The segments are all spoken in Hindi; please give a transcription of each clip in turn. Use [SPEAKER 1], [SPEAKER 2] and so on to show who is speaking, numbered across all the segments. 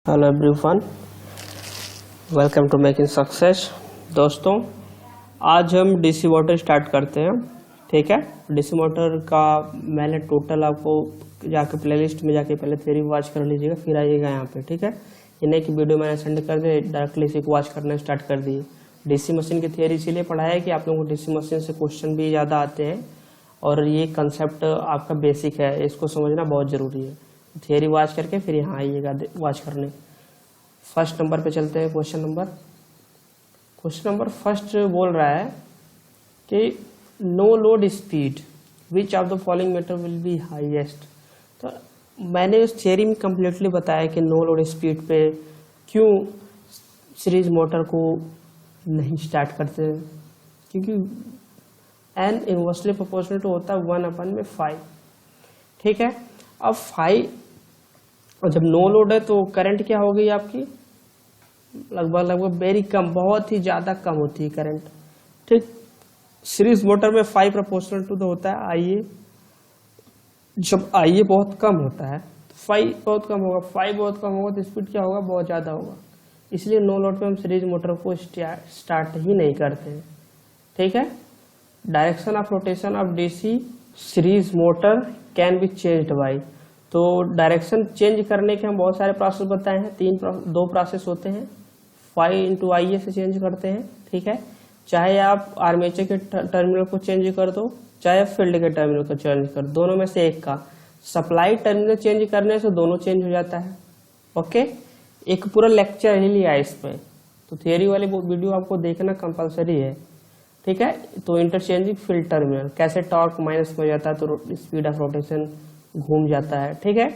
[SPEAKER 1] Hello everyone, welcome to Making Success. दोस्तों, आज हम डीसी मोटर स्टार्ट करते हैं। ठीक है, डीसी मोटर का मैंने टोटल आपको जाके प्लेलिस्ट में जाके पहले थ्योरी वॉच कर लीजिएगा, फिर आइएगा यहाँ पे। ठीक है, इन्हें की वीडियो मैंने सेंड कर दी, डायरेक्टली इसी को वॉच करना स्टार्ट कर दिए। डीसी मशीन की थ्योरी इसीलिए पढ़ाया है कि आप लोगों को डीसी मशीन से क्वेश्चन भी ज़्यादा आते हैं और ये कंसेप्ट आपका बेसिक है, इसको समझना बहुत ज़रूरी है। थियरी वॉच करके फिर यहाँ आइएगा वॉच करने। फर्स्ट नंबर पे चलते हैं। क्वेश्चन नंबर फर्स्ट बोल रहा है कि no load speed which of the following method will be highest. तो मैंने उस थियरी में कम्प्लीटली बताया कि नो लोड स्पीड पे क्यों सीरीज मोटर को नहीं स्टार्ट करते, क्योंकि एन इनवर्सली प्रोपोर्शनल टू होता है 1/5। ठीक है, अब 5 जब नो लोड है तो करंट क्या हो गई आपकी, लगभग वेरी कम, बहुत ही ज़्यादा कम होती है करंट। ठीक, सीरीज मोटर में 5 प्रोपोर्शनल टू होता है आईए। जब आईए बहुत कम होता है तो 5 बहुत कम होगा, 5 बहुत कम होगा तो स्पीड क्या होगा, बहुत ज़्यादा होगा। इसलिए नो लोड पे हम सीरीज मोटर को स्टार्ट ही नहीं करते हैं। ठीक है, direction of rotation of DC series motor can be changed by. तो डायरेक्शन चेंज करने के हम बहुत सारे प्रोसेस बताए हैं। दो प्रोसेस होते हैं, 5 × IA से चेंज करते हैं। ठीक है, चाहे आप आर्मेचर के टर्मिनल को चेंज कर दो, चाहे फील्ड के टर्मिनल को चेंज कर दो, दोनों में से एक का सप्लाई टर्मिनल चेंज करने से दोनों चेंज हो जाता है। ओके, एक पूरा लेक्चर ही लिया है इस पे, तो थियरी वाली वीडियो आपको देखना कंपलसरी है। ठीक है, तो इंटरचेंजिंग फील्ड टर्मिनल कैसे टॉर्क माइनस हो जाता है तो स्पीड ऑफ रोटेशन घूम जाता है। ठीक है,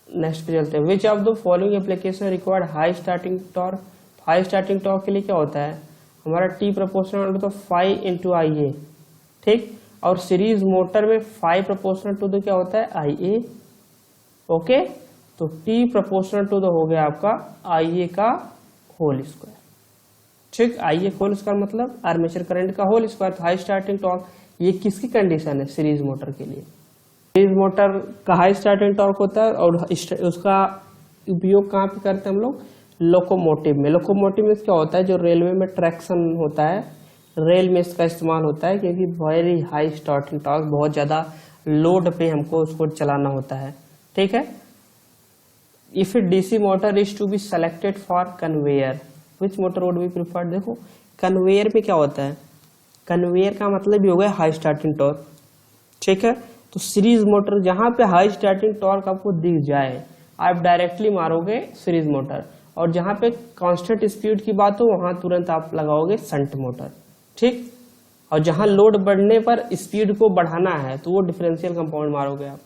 [SPEAKER 1] नेक्स्ट पे चलते हैं। विच of the following application required high starting torque. High starting torque के लिए क्या होता है हमारा T प्रोपोर्शनल टू 5 × IA। ठीक, और सीरीज मोटर में 5 प्रोपोर्शनल टू क्या होता है IA। ओके, तो T प्रोपोर्शनल टू हो गया आपका IA का होल स्क्वायर। ठीक, IA होल स्क्वायर मतलब आर्मेचर करंट का whole square. High starting torque ये किसकी कंडीशन है, सीरीज मोटर के लिए। सीरीज मोटर का हाई स्टार्टिंग टॉर्क होता है और उसका उपयोग कहाँ पे करते हैं हम लोग, लोकोमोटिव में। लोकोमोटिव में क्या होता है, जो रेलवे में ट्रैक्शन होता है, रेल में इसका इस्तेमाल होता है, क्योंकि वेरी हाई स्टार्टिंग टॉर्क, बहुत ज़्यादा लोड पे हमको उसको चलाना होता है। ठीक है, if DC motor is to be selected for conveyor which motor would be preferred. देखो कन्वेयर में क्या होता है, कन्वेयर का मतलब भी हो गया हाई स्टार्टिंग टॉर्क। ठीक है, तो सीरीज मोटर जहां पे हाई स्टार्टिंग टॉर्क आपको दिख जाए आप डायरेक्टली मारोगे सीरीज मोटर, और जहां पे कांस्टेंट स्पीड की बात हो वहां तुरंत आप लगाओगे शंट मोटर। ठीक, और जहां लोड बढ़ने पर स्पीड को बढ़ाना है तो वो डिफरेंशियल कंपाउंड मारोगे आप।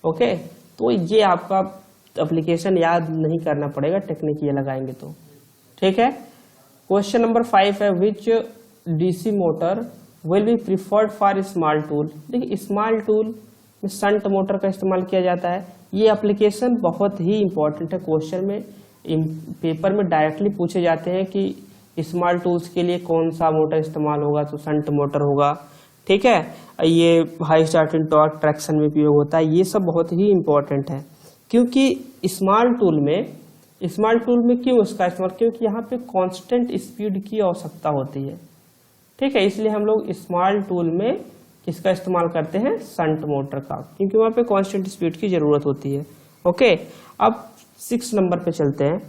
[SPEAKER 1] ओके, तो ये आपका एप्लीकेशन याद नहीं करना पड़ेगा, टेक्निक ये लगाएंगे तो। ठीक है, क्वेश्चन नंबर 5 है which DC motor will be preferred for small tool. देखिए स्मॉल टूल में शंट मोटर का इस्तेमाल किया जाता है। ये एप्लीकेशन बहुत ही इंपॉर्टेंट है, क्वेश्चन में पेपर में डायरेक्टली पूछे जाते हैं कि स्मॉल टूल्स के लिए कौन सा मोटर इस्तेमाल होगा, तो शंट मोटर होगा। ठीक है, ये हाई स्टार्टिंग टॉर्क ट्रैक्शन में उपयोग होता है। ये सब बहुत ही इंपॉर्टेंट है, क्योंकि स्मॉल टूल में क्यों इसका इस्तेमाल, क्योंकि यहाँ पे कांस्टेंट स्पीड की आवश्यकता होती है। ठीक है, इसलिए हम लोग स्मॉल टूल में किसका इस्तेमाल करते हैं, शंट मोटर का, क्योंकि वहाँ पे कांस्टेंट स्पीड की जरूरत होती है। ओके, अब 6 नंबर पे चलते हैं।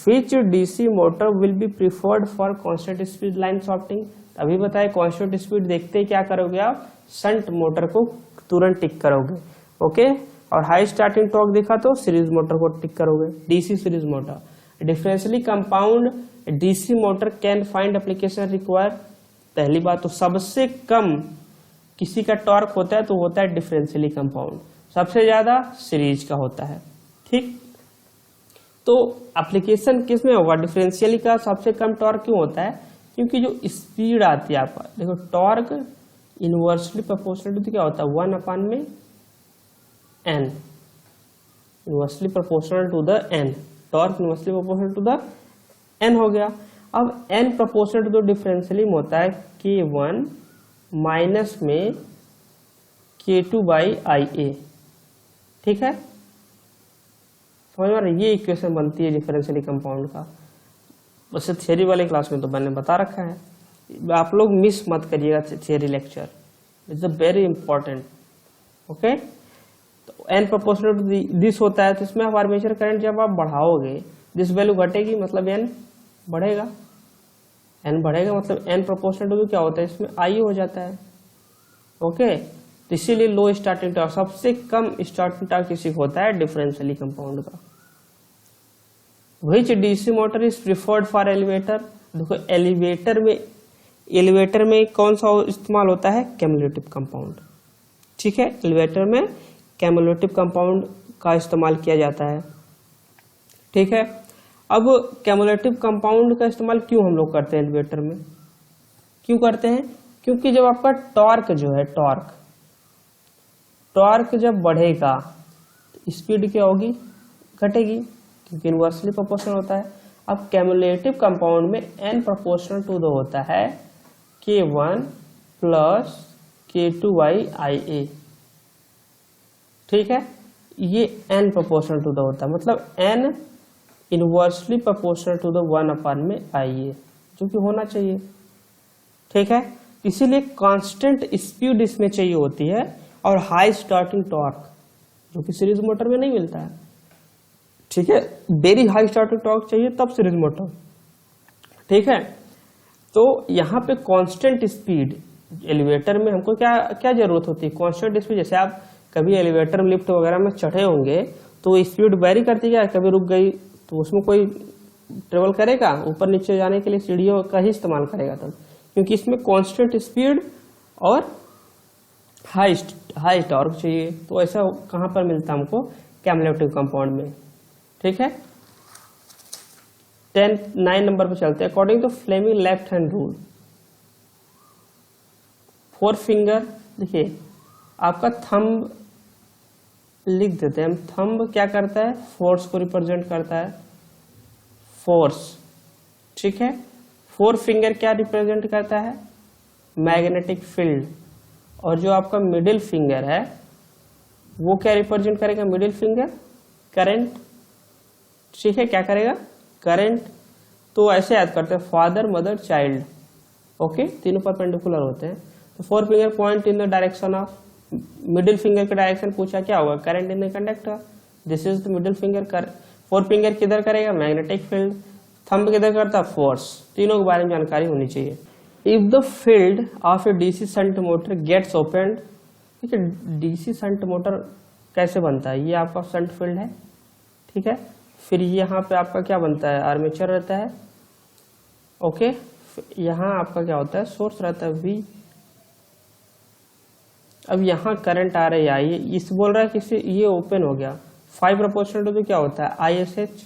[SPEAKER 1] Which DC motor will be preferred for constant speed line shafting. अभी बताए कांस्टेंट स्पीड देखते ही क्या करोगे आप, शंट मोटर को तुरंत टिक करोगे। ओके, और हाई स्टार्टिंग टॉर्क देखा तो सीरीज मोटर को टिक करोगे। DC series motor differentially compound DC motor can find application require. पहली बात तो सबसे कम किसी का टॉर्क होता है तो होता है डिफरेंशियली कंपाउंड, सबसे ज्यादा सीरीज का होता है। ठीक, तो एप्लीकेशन किस में होगा, डिफरेंशियली का सबसे कम टॉर्क क्यों होता है, क्योंकि जो स्पीड आती है आपका, देखो टॉर्क इनवर्सली प्रोपोर्शनल टू क्या होता है, 1/n, inversely proportional to the n, torque inversely proportional to the n हो गया। अब n प्रोपोर्शनल टू डिफरेंशियली होता है K1 माइनस में K2/IA। ठीक है, समझ में आ रहा है? ये इक्वेशन बनती है डिफरेंशियली कंपाउंड का। वैसे थियरी वाले क्लास में तो मैंने बता रखा है, आप लोग मिस मत करिएगा theory lecture, it's a very important. Okay, तो n प्रोपोर्शनल टू दिस होता है, तो इसमें आप आर्मेचर करंट जब आप बढ़ाओगे दिस वैल्यू घटेगी, मतलब n बढ़ेगा, n बढ़ेगा मतलब n प्रोपोर्शनल टू क्या होता है, इसमें I हो जाता है। ओके, तो इसीलिए लो स्टार्टिंग टॉर्क, सबसे कम स्टार्टिंग टॉर्क किसी को होता है डिफरेंशियली कंपाउंड का। Which DC motor is preferred for elevator, देखो एलिवेटर में कौन सा इस्तेमाल होता है, कैमुलेटिव कंपाउंड। ठीक है, एलिवेटर में कैमुलेटिव कंपाउंड का इस्तेमाल किया जाता है। ठीक है, अब कैमुलेटिव कंपाउंड का इस्तेमाल क्यों हम लोग करते हैं एलिवेटर में, क्यों करते हैं, क्योंकि जब आपका टॉर्क जो है टॉर्क जब बढ़ेगा तो स्पीड क्या होगी, घटेगी, क्योंकि इनवर्सली प्रोपोर्शनल होता है। अब कैमुलेटिव कंपाउंड में n प्रोपोर्शनल टू द होता है K1 प्लस K2/Ia। ठीक है, ये n प्रोपोर्शनल टू द होता है, मतलब n inversely proportional to the 1/Ia, जो कि होना चाहिए। ठीक है, इसीलिए कांस्टेंट स्पीड इसमें चाहिए होती है और हाई स्टार्टिंग टॉर्क, जो कि सीरीज मोटर में नहीं मिलता है। ठीक है, वेरी हाई स्टार्टिंग टॉर्क चाहिए तब सीरीज मोटर। ठीक है, तो यहाँ पे कांस्टेंट स्पीड एलिवेटर में हमको क्या क्या जरूरत होती है, कांस्टेंट स्पीड। जैसे आप कभी एलिवेटर लिफ्ट वगैरह में चढ़े होंगे तो स्पीड वेरी करती है, कभी रुक गई तो उसमें कोई ट्रेवल करेगा, ऊपर नीचे जाने के लिए सीढ़ियों का ही इस्तेमाल करेगा तब, क्योंकि इसमें कांस्टेंट स्पीड और हाई टॉर्क चाहिए। तो ऐसा कहाँ पर मिलता है हमको, कैमुलेटिव कंपाउंड में। ठीक है, 9 नंबर पे चलते हैं। According to Fleming left hand rule, 4 finger, देखिए आपका थंब लिख देते हैं हम। थंब क्या करता है, फोर्स को रिप्रेजेंट करता है, फोर्स। ठीक है, 4 फिंगर क्या रिप्रेजेंट करता है, मैग्नेटिक फील्ड। और जो आपका मिडिल फिंगर है वो क्या रिप्रेजेंट करेगा, मिडिल फिंगर करंट। ठीक है, क्या करेगा, करंट। तो ऐसे याद करते हैं, फादर मदर चाइल्ड। ओके, तीनों परपेंडिकुलर होते हैं। तो 4 finger point in the direction of, middle finger का डायरेक्शन पूछा क्या होगा, current in the conductor, this is the middle finger. 4 finger किधर करेगा, मैग्नेटिक फील्ड। थंब किधर करता, फोर्स। तीनों के बारे में जानकारी होनी चाहिए। If the field of a DC shunt motor gets opened, ठीक है, डीसी शंट मोटर कैसे बनता है, ये आपका शंट फील्ड है। ठीक है, फिर यहाँ पे आपका क्या बनता है, आर्मेचर रहता है। ओके, यहाँ आपका क्या होता है, सोर्स रहता है V। अब यहाँ करंट आ रही है आई, इस बोल रहा है कि ये ओपन हो गया, 5 प्रोपोर्शनल टू क्या होता है, ISH।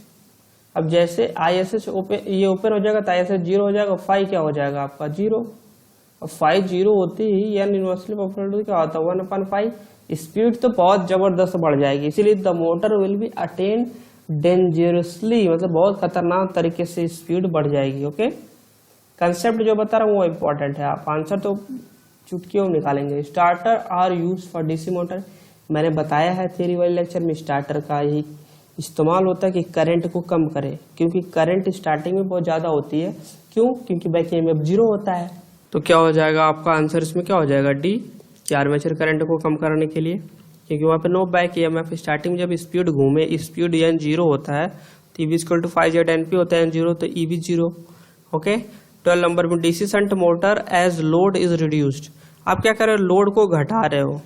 [SPEAKER 1] अब जैसे ISH ओपन, ये ओपन हो जाएगा तो ISH 0 हो जाएगा, 5 क्या हो जाएगा आपका 0। और 5 0 होती ही n इनवर्सली प्रोपोर्शनल टू क्या होता है, 1/5। स्पीड तो बहुत जबरदस्त बढ़ जाएगी, इसीलिए the motor will be attain dangerously, मतलब बहुत खतरनाक तरीके से स्पीड बढ़ जाएगी। ओके, कंसेप्ट जो बता रहा हूँ वो इम्पोर्टेंट है, आप आंसर तो चुटकियों में निकालेंगे। Starter are use for DC motor, मैंने बताया है थियरी वाले लेक्चर में, स्टार्टर का ही इस्तेमाल होता है कि करंट को कम करे, क्योंकि करंट स्टार्टिंग में बहुत ज़्यादा होती है। क्यों, क्योंकि बैक ईएमएफ 0 होता है। तो क्या हो जाएगा आपका आंसर, इसमें क्या हो जाएगा, डी, कि आर्मेचर करंट को कम करने के लिए, क्योंकि वहाँ पे नो बैक ईएमएफ। स्टार्टिंग में जब स्पीड घूमे, स्पीड n 0 होता है तो EB = 5ZNP होता है, n 0 तो EB 0। ओके, 12 नंबर में DC shunt motor as load is reduced, आप क्या कर रहे हो, लोड को घटा रहे हो।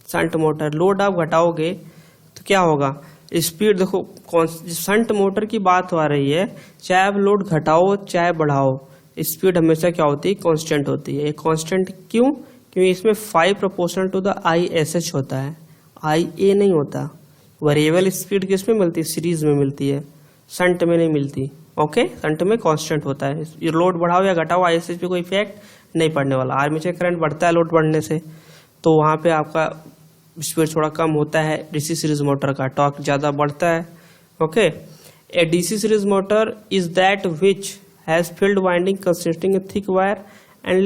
[SPEAKER 1] शंट मोटर लोड आप घटाओगे तो क्या होगा, स्पीड देखो, शंट मोटर की बात आ रही है, चाहे आप लोड घटाओ चाहे बढ़ाओ, स्पीड हमेशा क्या होती है, कांस्टेंट होती है। कांस्टेंट क्यों, क्योंकि इसमें 5 प्रोपोर्शनल टू द ISH होता है, IA नहीं होता। वेरिएबल स्पीड किसमें मिलती है, सीरीज में मिलती है, शंट में नहीं मिलती। ओके, शंट में कांस्टेंट होता है। ये लोड बढ़ाओ या घटाओ, ISH पे कोई इफेक्ट नहीं पड़ने वाला। आर्मेचर करंट बढ़ता है लोड बढ़ने से, तो वहाँ पे आपका स्पीड थोड़ा कम होता है। डीसी सीरीज मोटर का टॉर्क ज़्यादा बढ़ता है। Okay, A DC series motor is that which has field winding consisting thick wire and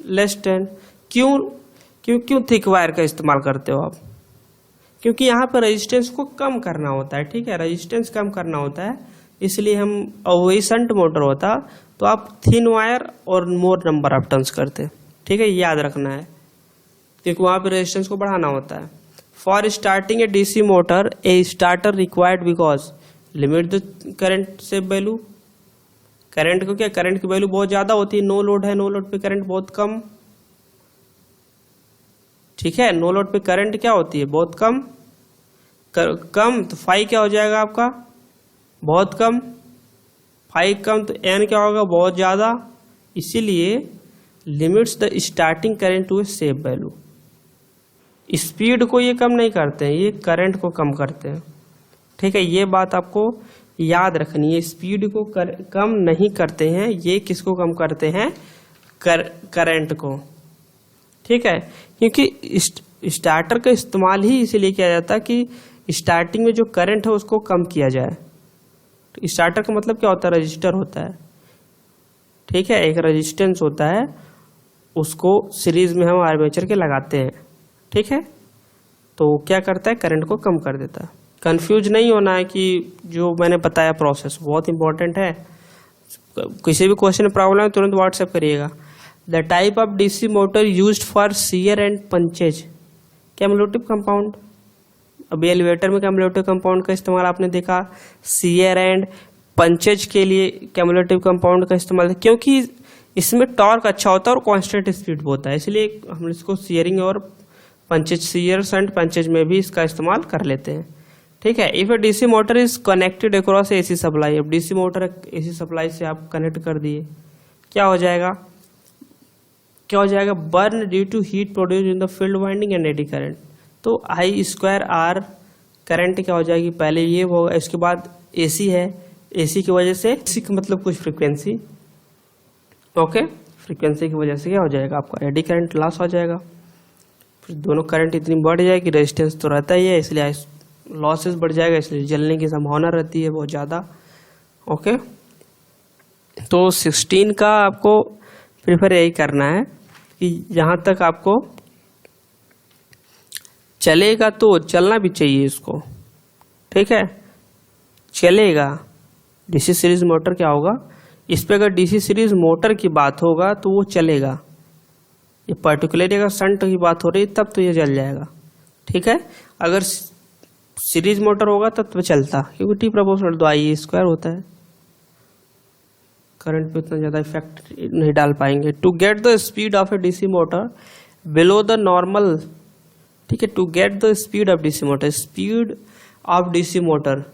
[SPEAKER 1] less ten. क्यों थिक वायर का इस्तेमाल करते हो आप, क्योंकि यहाँ पर रेजिस्टेंस को कम करना होता है, ठीक है, रेजिस्टेंस कम करना होता है, इसलिए हम, और वही शंट मोटर होता तो आप थिन वायर और मोर नंबर ऑफ टर्न्स करते, ठीक है, याद रखना है, क्योंकि वहाँ पर रेजिस्टेंस को बढ़ाना होता है। For starting A DC motor A starter required because limit the current से वैल्यू, करंट को क्या, करंट की वैल्यू बहुत ज्यादा होती है, नो लोड है, नो लोड पे करंट बहुत कम, ठीक है, नो लोड पे करंट क्या होती है, बहुत कम, कम तो फाई क्या हो जाएगा आपका, बहुत कम, फाई कम तो एन क्या होगा, बहुत ज्यादा, इसीलिए limits the starting current to a safe value. Speed को ये कम नहीं करते हैं, ये करंट को कम करते हैं, ठीक है, ये बात आपको याद रखनी है, स्पीड को कम नहीं करते हैं, ये किसको कम करते हैं, करंट को, ठीक है, क्योंकि स्टार्टर का इस्तेमाल ही इसीलिए किया जाता है कि स्टार्टिंग में जो करंट है उसको कम किया जाए। तो स्टार्टर का मतलब क्या होता है, रजिस्टर होता है, ठीक है, एक रेजिस्टेंस होता है, उसको सीरीज में हम आर्मेचर के लगाते हैं, ठीक है, तो क्या करता है, करंट को कम कर देता है। कंफ्यूज नहीं होना है कि जो मैंने बताया प्रोसेस बहुत इंपॉर्टेंट है, किसी भी क्वेश्चन में प्रॉब्लम है तुरंत व्हाट्सएप करिएगा। The type of DC motor used for shear and punches, cumulative compound, अभी एलिवेटर में कैमुलेटिव कंपाउंड का इस्तेमाल आपने देखा, सीयर एंड पंचेज के लिए कैमुलेटिव कंपाउंड का इस्तेमाल, क्योंकि इसमें टॉर्क अच्छा होता है और कांस्टेंट स्पीड होता है, इसलिए हम इसको सीयरिंग और पंचेज, सीयर्स एंड पंचेज में भी इसका इस्तेमाल कर लेते हैं, ठीक है। If A DC motor is connected across AC supply, अब डीसी मोटर एसी सप्लाई से आप कनेक्ट कर दिए, क्या हो जाएगा, क्या हो जाएगा, burn due to heat produce in the field winding and eddy current, तो आई स्क्वायर आर करंट क्या हो जाएगी, पहले ये होगा, इसके बाद एसी है, एसी की वजह से, एसी का मतलब कुछ फ्रीक्वेंसी, ओके, फ्रीक्वेंसी की वजह से क्या हो जाएगा आपका एडी करंट लॉस हो जाएगा, फिर दोनों करंट इतनी बढ़ जाएगी, रेजिस्टेंस तो रहता ही है, इसलिए लॉसेस बढ़ जाएगा, इसलिए जलने की संभावना रहती है बहुत ज़्यादा, ओके। तो 16 का आपको प्रीफर यही करना है कि जहाँ तक आपको चलेगा तो चलना भी चाहिए इसको, ठीक है, चलेगा। डीसी सीरीज मोटर क्या होगा, इस पे अगर डीसी सीरीज मोटर की बात होगा तो वो चलेगा, ये पर्टिकुलरली अगर शंट की बात हो रही है तब तो ये जल जाएगा, ठीक है, अगर सीरीज मोटर होगा तब तो चलता, क्योंकि टी प्रोपोर्शनल तो आई स्क्वायर होता है, करंट पे उतना ज़्यादा इफेक्ट नहीं डाल पाएंगे। To get the speed of a DC motor below the normal, ठीक है, to get the speed of DC motor, speed of DC motor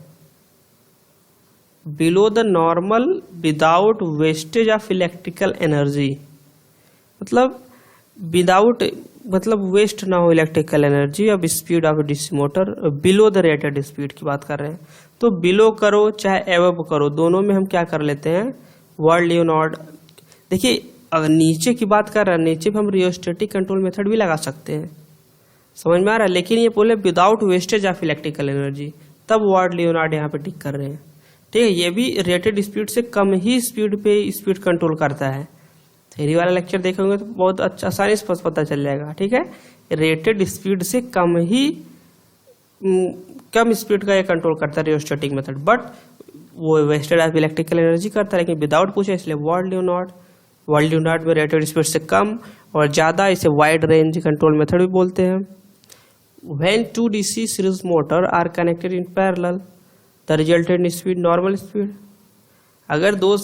[SPEAKER 1] below the normal without wastage of electrical energy, मतलब विदाउट, मतलब वेस्ट ना हो इलेक्ट्रिकल एनर्जी, अब speed of DC motor below the rated speed की बात कर रहे हैं, तो बिलो करो चाहे एवब करो, दोनों में हम क्या कर लेते हैं, वर्ल्ड यूनॉट। देखिए अगर नीचे की बात कर रहे हैं, नीचे पे हम रियोस्टेटिक कंट्रोल मेथड भी लगा सकते हैं, समझ में आ रहा है, लेकिन ये बोले without wastage of electrical energy, तब वर्ल्ड लीओनार्ड यहाँ पे टिक कर रहे हैं, ठीक है, ये भी रेटेड स्पीड से कम ही स्पीड पे स्पीड कंट्रोल करता है। थ्योरी वाला लेक्चर देखेंगे तो बहुत अच्छा आसानी से पता चल जाएगा, ठीक है, रेटेड स्पीड से कम ही, कम स्पीड का ये कंट्रोल करता है रियोस्टेटिक मेथड, बट वो वेस्टेज ऑफ इलेक्ट्रिकल एनर्जी करता है, लेकिन विदाउट पूछे इसलिए वर्ल्ड लीओनार्ड में रेटेड स्पीड से कम और ज़्यादा, इसे वाइड रेंज कंट्रोल मेथड भी बोलते हैं। When two DC series motor are connected in parallel the resultant speed normal speed, अगर दो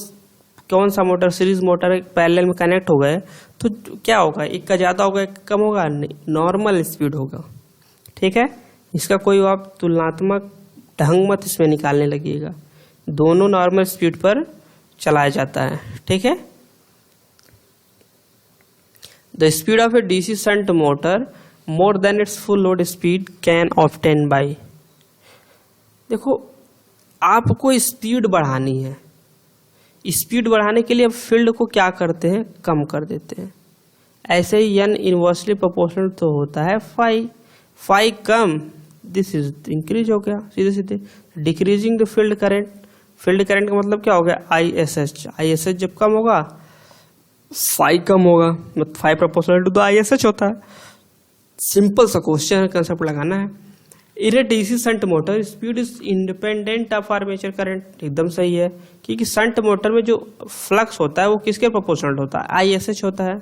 [SPEAKER 1] कौन सा मोटर सीरीज मोटर पैरेलल में कनेक्ट हो गए तो क्या होगा, एक का ज़्यादा होगा एक कम होगा, नॉर्मल स्पीड होगा, ठीक है, इसका कोई आप तुलनात्मक ढंग मत इसमें निकालने लगिएगा, दोनों नॉर्मल स्पीड पर चलाया जाता है, ठीक है। The speed of a DC shunt motor more than it's full load speed can obtain bye, देखो आपको स्पीड बढ़ानी है, स्पीड बढ़ाने के लिए फील्ड को क्या करते हैं, कम कर देते हैं, ऐसे ही एन इनवर्सली प्रोपोर्शनल तो होता है फाई कम, दिस इज इंक्रीज हो गया सीधे सीधे, decreasing the field current, field current का मतलब क्या हो गया, ISH जब कम होगा फाई कम होगा, मतलब phi proportional to the ISH होता है, सिंपल सा क्वेश्चन कंसेप्ट लगाना है। In a DC shunt motor speed is independent of armature current. एकदम सही है, क्योंकि शंट मोटर में जो फ्लक्स होता है वो किसके प्रोपोर्शनल होता है, ISH होता है।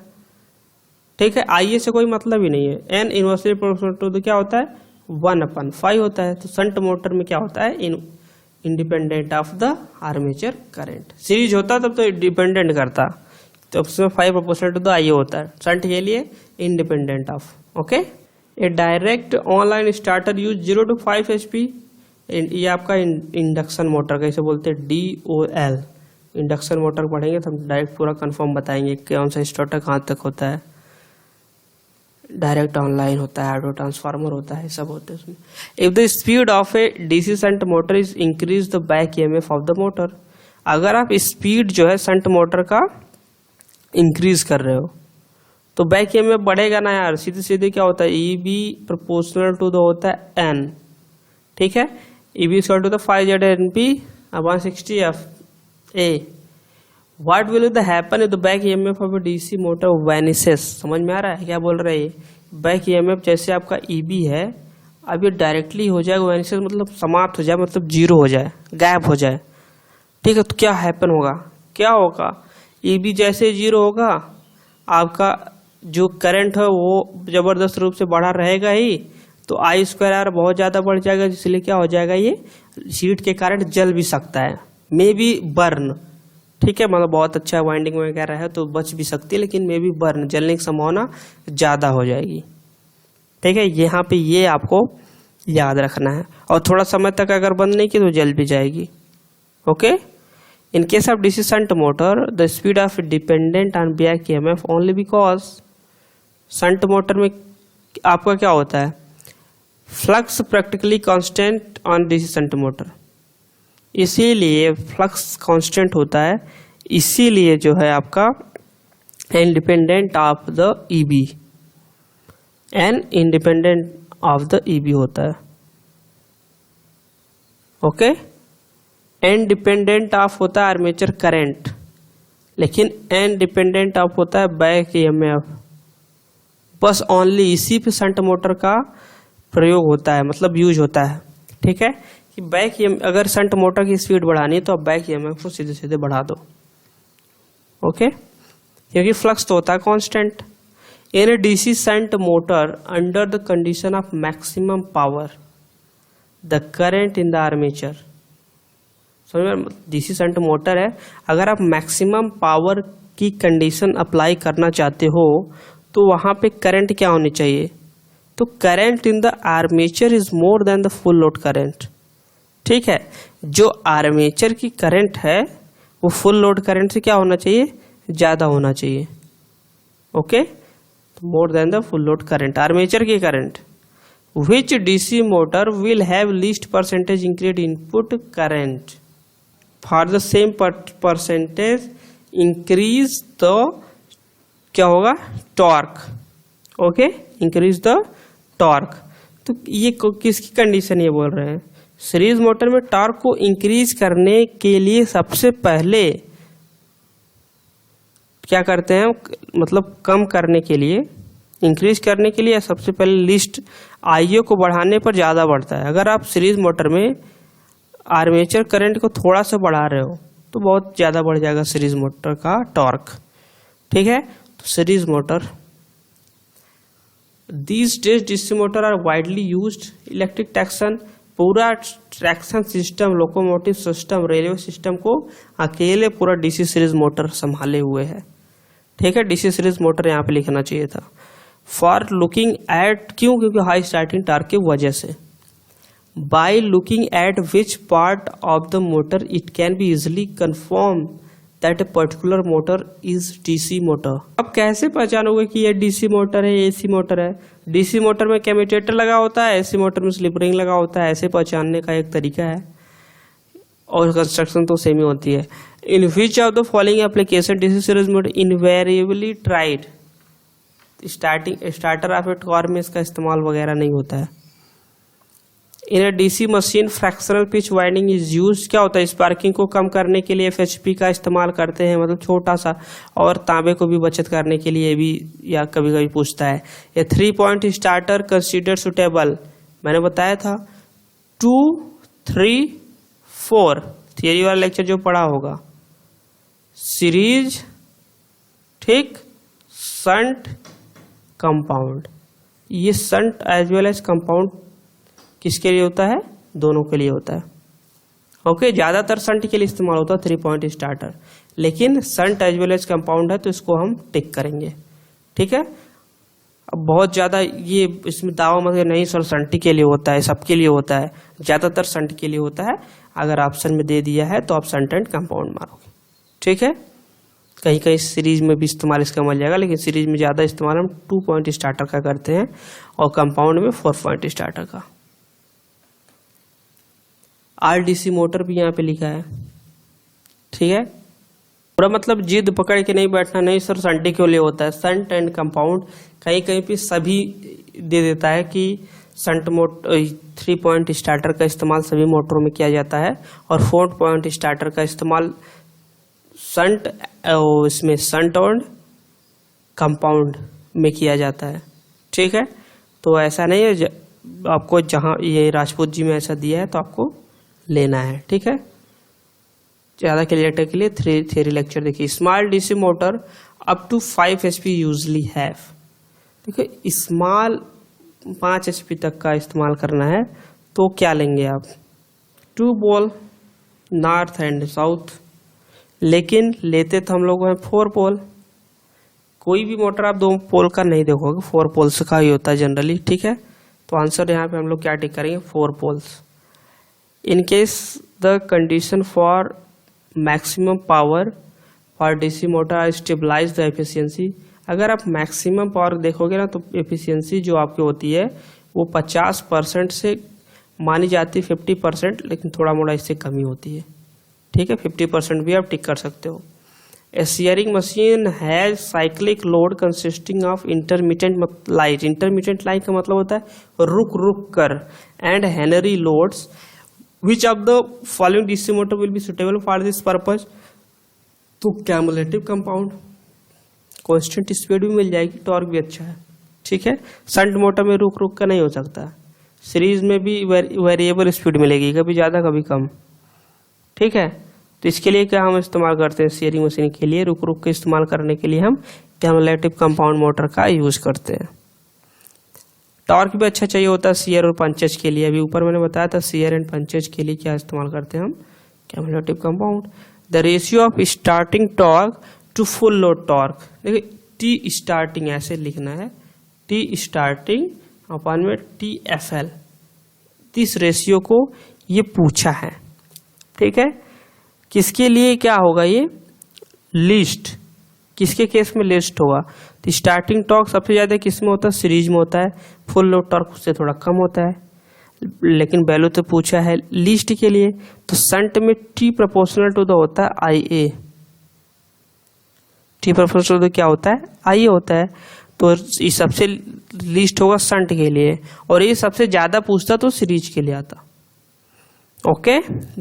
[SPEAKER 1] ठीक है, IA से कोई मतलब ही नहीं है, N इनवर्सली प्रोपोर्शनल टू तो क्या होता है 1/5 होता है। तो शंट मोटर में क्या होता है independent of the armature current. Series होता तब तो डिपेंडेंट करता, तो उसमें 5 प्रोपोर्शनल टू द IA होता है। शंट के लिए independent of. Okay, A direct online starter use 0 to 5 HP। ये आपका इंडक्शन मोटर कैसे बोलते हैं, DOL। इंडक्शन मोटर पढ़ेंगे तो हम डायरेक्ट पूरा कंफर्म बताएंगे कौन सा स्टार्टर कहाँ तक होता है। डायरेक्ट ऑनलाइन होता है, ऑटो ट्रांसफार्मर होता है, सब होते हैं उसमें। If the speed of a DC shunt motor is increase the back EMF of the motor. अगर आप स्पीड जो है शंट मोटर का इंक्रीज कर रहे हो तो बैक EMF बढ़ेगा ना यार, सीधे सीधे क्या होता है EB प्रोपोर्शनल टू द होता है N। ठीक है, EB equal to the 5ZNP/60F। What will happen if the back EMF of a DC motor vanishes? समझ में आ रहा है क्या बोल रहा है ये? बैक EMF जैसे आपका EB है, अब ये डायरेक्टली हो जाएगा, vanishes मतलब समाप्त हो जाए, मतलब जीरो हो जाए, गायब हो जाए। ठीक है, तो क्या हैपन होगा, क्या होगा, EB जैसे जीरो होगा, आपका जो करंट है वो जबरदस्त रूप से बढ़ा रहेगा ही, तो I²R बहुत ज़्यादा बढ़ जाएगा, इसलिए क्या हो जाएगा, ये हीट के कारण जल भी सकता है, मे बी बर्न। ठीक है, मतलब बहुत अच्छा वाइंडिंग वगैरह है तो बच भी सकती है, लेकिन मे बी बर्न, जलने की संभावना ज़्यादा हो जाएगी। ठीक है, यहाँ पे ये आपको याद रखना है, और थोड़ा समय तक अगर बंद नहीं की तो जल भी जाएगी। Okay, in case of DC shunt motor the speed of dependent on back EMF only because shunt motor में आपका क्या होता है, flux practically constant on DC shunt motor, इसीलिए फ्लक्स कांस्टेंट होता है, इसीलिए जो है आपका independent of the EB and independent of the EB होता है। ओके, इंडिपेंडेंट ऑफ होता है आर्मेचर करंट, लेकिन इंडिपेंडेंट ऑफ होता है बैक EMF। बस ओनली इसी पे शंट मोटर का प्रयोग होता है, मतलब यूज होता है। ठीक है, कि बैक EMF अगर शंट मोटर की स्पीड बढ़ानी है तो आप बैक EMF को सीधे सीधे बढ़ा दो। ओके, क्योंकि फ्लक्स तो होता है constant. In a DC shunt motor under the condition of maximum power the current in the armature. समझ में, डीसी शंट मोटर है, अगर आप मैक्सिमम पावर की कंडीशन अप्लाई करना चाहते हो तो वहां पे करंट क्या होनी चाहिए, तो current in the armature is more than the full load current. ठीक है, जो आर्मेचर की करंट है वो फुल लोड करंट से क्या होना चाहिए, ज्यादा होना चाहिए। Okay, more than the full load current, armature की current. Which DC motor will have least percentage increase input current for the same percentage increase the क्या होगा, torque. Okay, increase the torque. तो ये किसकी कंडीशन ये बोल रहे हैं, सीरीज मोटर में टॉर्क को इंक्रीज करने के लिए सबसे पहले क्या करते हैं, मतलब कम करने के लिए, इंक्रीज करने के लिए सबसे पहले लिस्ट IO को बढ़ाने पर ज़्यादा बढ़ता है। अगर आप सीरीज मोटर में आर्मेचर करंट को थोड़ा सा बढ़ा रहे हो तो बहुत ज़्यादा बढ़ जाएगा सीरीज मोटर का टॉर्क। ठीक है, तो series motor these days DC motor are widely used. Electric traction, पूरा traction system, locomotive system, railway system को अकेले पूरा डीसी सीरीज मोटर संभाले हुए है। ठीक है, डीसी सीरीज मोटर यहाँ पे लिखना चाहिए था। फॉर लुकिंग एट, क्यों, क्योंकि हाई स्टार्टिंग टॉर्क की वजह से। By looking at which part of the motor it can be easily confirm that a particular motor is DC motor. अब कैसे पहचानोगे कि ये डीसी मोटर है, एसी मोटर है। डीसी मोटर में कम्यूटेटर लगा होता है, एसी मोटर में स्लिप रिंग लगा होता है, ऐसे पहचानने का एक तरीका है, और कंस्ट्रक्शन तो सेम ही होती है। In which of the following application DC series motor invariably tried. Starter of a car में इसका इस्तेमाल वगैरह नहीं होता है। In a DC machine fractional pitch winding is use, क्या होता है, स्पार्किंग को कम करने के लिए FHP का इस्तेमाल करते हैं, मतलब छोटा सा, और तांबे को भी बचत करने के लिए भी, या कभी कभी पूछता है। ए 3 पॉइंट स्टार्टर कंसीडर सुटेबल। मैंने बताया था 2, 3, 4 थियरी वाला लेक्चर जो पढ़ा होगा, सीरीज, ठीक, शंट, कंपाउंड। ये shunt as well as compound किसके लिए होता है? दोनों के लिए होता है। ओके, ज्यादातर शंट के लिए इस्तेमाल होता है 3 पॉइंट स्टार्टर, लेकिन shunt as well as compound है तो इसको हम टिक करेंगे। ठीक है, अब बहुत ज़्यादा ये इसमें दावा मत नहीं सर शंट के लिए होता है, सबके लिए होता है, ज़्यादातर शंट के लिए होता है। अगर ऑप्शन में दे दिया है तो आप शंट एंड कंपाउंड मारोगे। ठीक है, कहीं कहीं सीरीज में भी इस्तेमाल इसका मिल जाएगा, लेकिन सीरीज में ज़्यादा इस्तेमाल हम 2 पॉइंट स्टार्टर का करते हैं और कंपाउंड में 4 पॉइंट स्टार्टर का। RDC मोटर भी यहाँ पे लिखा है। ठीक है, पूरा मतलब जिद पकड़ के नहीं बैठना, नहीं सर शंट के लिए होता है। शंट एंड कंपाउंड कहीं कहीं पे सभी दे देता है कि शंट 3 पॉइंट स्टार्टर का इस्तेमाल सभी मोटरों में किया जाता है और 4 पॉइंट स्टार्टर का इस्तेमाल शंट इसमें शंट और कंपाउंड में किया जाता है। ठीक है, तो ऐसा नहीं है, आपको जहाँ ये राजपूत जी में ऐसा दिया है तो आपको लेना है। ठीक है, ज़्यादा क्लियर के लिए थ्योरी लेक्चर देखिए। Small DC motor up to 5 HP usually have. देखिए स्मॉल 5 HP तक का इस्तेमाल करना है तो क्या लेंगे आप? 2 पोल नॉर्थ एंड साउथ, लेकिन लेते तो हम लोग हैं 4 पोल। कोई भी मोटर आप 2 पोल का नहीं देखोगे, 4 पोल्स का ही होता है जनरली। ठीक है, तो आंसर यहाँ पे हम लोग क्या टिक करेंगे? 4 poles. In case the condition for maximum power for DC motor are stabilize the efficiency. अगर आप मैक्सिमम पावर देखोगे ना तो एफिशिएंसी जो आपकी होती है वो 50% से मानी जाती है 50%, लेकिन थोड़ा मोड़ा इससे कमी होती है। ठीक है, 50% भी आप टिक कर सकते हो। A shearing machine has cyclic load consisting of intermittent light. Intermittent light का मतलब होता है रुक रुक कर, एंड हेनरी loads. Which of the following DC motor will be suitable for this purpose? तो cumulative compound, constant स्पीड भी मिल जाएगी, टॉर्क भी अच्छा है। ठीक है, शंट मोटर में रुक रुक का नहीं हो सकता, सीरीज में भी वेरिएबल स्पीड मिलेगी, कभी ज़्यादा कभी कम। ठीक है, तो इसके लिए क्या हम इस्तेमाल करते हैं? शेयरिंग मशीन के लिए रुक रुक के इस्तेमाल करने के लिए हम क्यूमुलेटिव कंपाउंड मोटर का यूज करते हैं। टॉर्क भी अच्छा चाहिए होता है शेयर और पंचेज के लिए। अभी ऊपर मैंने बताया था शेयर एंड पंचेज के लिए क्या इस्तेमाल करते हैं हम? Cumulative compound. The ratio of starting torque to full load torque. देखिए T स्टार्टिंग ऐसे लिखना है, T स्टार्टिंग अपन में TFL। इस रेशियो को ये पूछा है। ठीक है, किसके लिए क्या होगा? ये लिस्ट, किसके केस में लिस्ट होगा? तो स्टार्टिंग टॉर्क सबसे ज़्यादा किस में होता है? सीरीज में होता है। फुल लोड टॉर्क उससे थोड़ा कम होता है, लेकिन वैल्यू तो पूछा है लिस्ट के लिए। तो शंट में T प्रोपोर्शनल टू द होता है IA। T प्रोपोर्शनल टू क्या होता है? IA होता है। तो ये सबसे लिस्ट होगा शंट के लिए, और ये सबसे ज़्यादा पूछता तो सीरीज के लिए आता। ओके,